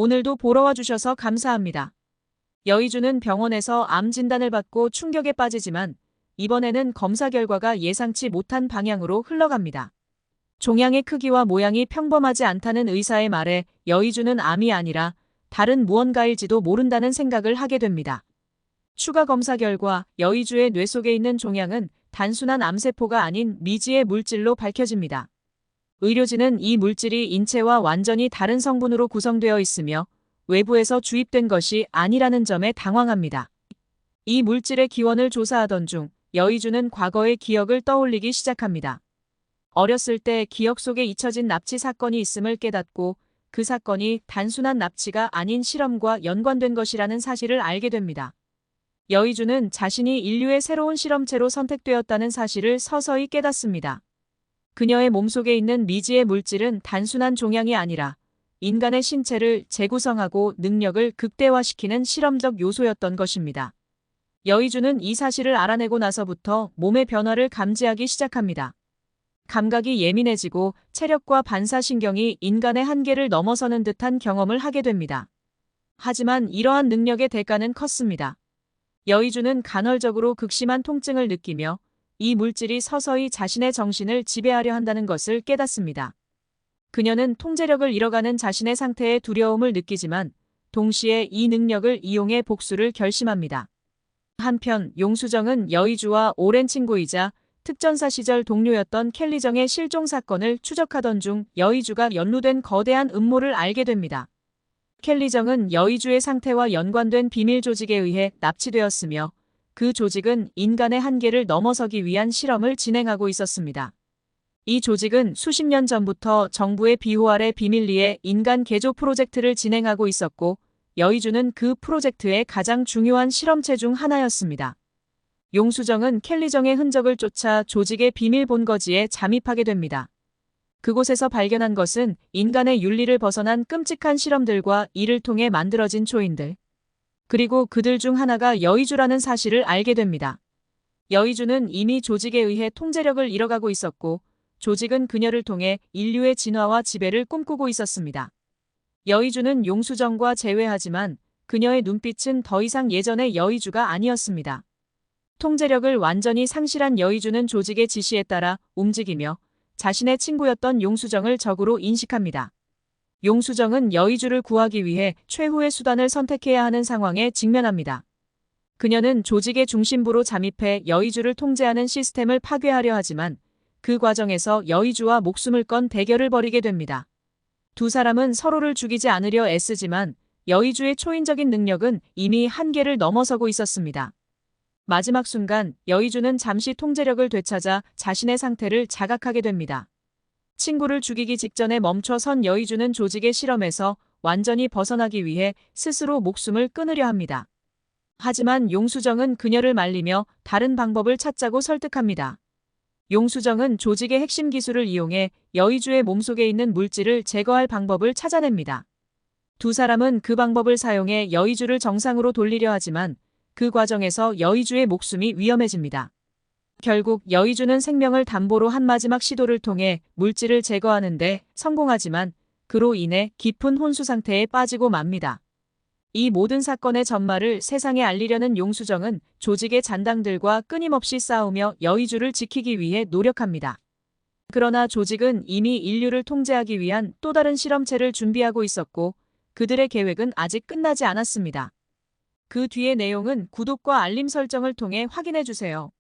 오늘도 보러 와주셔서 감사합니다. 여의주는 병원에서 암 진단을 받고 충격에 빠지지만 이번에는 검사 결과가 예상치 못한 방향으로 흘러갑니다. 종양의 크기와 모양이 평범하지 않다는 의사의 말에 여의주는 암이 아니라 다른 무언가일지도 모른다는 생각을 하게 됩니다. 추가 검사 결과 여의주의 뇌 속에 있는 종양은 단순한 암세포가 아닌 미지의 물질로 밝혀집니다. 의료진은 이 물질이 인체와 완전히 다른 성분으로 구성되어 있으며 외부에서 주입된 것이 아니라는 점에 당황합니다. 이 물질의 기원을 조사하던 중 여의주는 과거의 기억을 떠올리기 시작합니다. 어렸을 때 기억 속에 잊혀진 납치 사건이 있음을 깨닫고 그 사건이 단순한 납치가 아닌 실험과 연관된 것이라는 사실을 알게 됩니다. 여의주는 자신이 인류의 새로운 실험체로 선택되었다는 사실을 서서히 깨닫습니다. 그녀의 몸속에 있는 미지의 물질은 단순한 종양이 아니라 인간의 신체를 재구성하고 능력을 극대화시키는 실험적 요소였던 것입니다. 여의주는 이 사실을 알아내고 나서부터 몸의 변화를 감지하기 시작합니다. 감각이 예민해지고 체력과 반사신경이 인간의 한계를 넘어서는 듯한 경험을 하게 됩니다. 하지만 이러한 능력의 대가는 컸습니다. 여의주는 간헐적으로 극심한 통증을 느끼며 이 물질이 서서히 자신의 정신을 지배하려 한다는 것을 깨닫습니다. 그녀는 통제력을 잃어가는 자신의 상태에 두려움을 느끼지만 동시에 이 능력을 이용해 복수를 결심합니다. 한편 용수정은 여의주와 오랜 친구이자 특전사 시절 동료였던 켈리정의 실종 사건을 추적하던 중 여의주가 연루된 거대한 음모를 알게 됩니다. 켈리정은 여의주의 상태와 연관된 비밀 조직에 의해 납치되었으며 그 조직은 인간의 한계를 넘어서기 위한 실험을 진행하고 있었습니다. 이 조직은 수십 년 전부터 정부의 비호 아래 비밀리에 인간 개조 프로젝트를 진행하고 있었고 여의주는 그 프로젝트의 가장 중요한 실험체 중 하나였습니다. 용수정은 켈리정의 흔적을 쫓아 조직의 비밀 본거지에 잠입하게 됩니다. 그곳에서 발견한 것은 인간의 윤리를 벗어난 끔찍한 실험들과 이를 통해 만들어진 초인들. 그리고 그들 중 하나가 여의주라는 사실을 알게 됩니다. 여의주는 이미 조직에 의해 통제력을 잃어가고 있었고 조직은 그녀를 통해 인류의 진화와 지배를 꿈꾸고 있었습니다. 여의주는 용수정과 재회하지만 그녀의 눈빛은 더 이상 예전의 여의주가 아니었습니다. 통제력을 완전히 상실한 여의주는 조직의 지시에 따라 움직이며 자신의 친구였던 용수정을 적으로 인식합니다. 용수정은 여의주를 구하기 위해 최후의 수단을 선택해야 하는 상황에 직면합니다. 그녀는 조직의 중심부로 잠입해 여의주를 통제하는 시스템을 파괴하려 하지만 그 과정에서 여의주와 목숨을 건 대결을 벌이게 됩니다. 두 사람은 서로를 죽이지 않으려 애쓰지만 여의주의 초인적인 능력은 이미 한계를 넘어서고 있었습니다. 마지막 순간 여의주는 잠시 통제력을 되찾아 자신의 상태를 자각하게 됩니다. 친구를 죽이기 직전에 멈춰선 여의주는 조직의 실험에서 완전히 벗어나기 위해 스스로 목숨을 끊으려 합니다. 하지만 용수정은 그녀를 말리며 다른 방법을 찾자고 설득합니다. 용수정은 조직의 핵심 기술을 이용해 여의주의 몸속에 있는 물질을 제거할 방법을 찾아냅니다. 두 사람은 그 방법을 사용해 여의주를 정상으로 돌리려 하지만 그 과정에서 여의주의 목숨이 위험해집니다. 결국 여의주는 생명을 담보로 한 마지막 시도를 통해 물질을 제거하는 데 성공하지만 그로 인해 깊은 혼수 상태에 빠지고 맙니다. 이 모든 사건의 전말을 세상에 알리려는 용수정은 조직의 잔당들과 끊임없이 싸우며 여의주를 지키기 위해 노력합니다. 그러나 조직은 이미 인류를 통제하기 위한 또 다른 실험체를 준비하고 있었고 그들의 계획은 아직 끝나지 않았습니다. 그 뒤의 내용은 구독과 알림 설정을 통해 확인해주세요.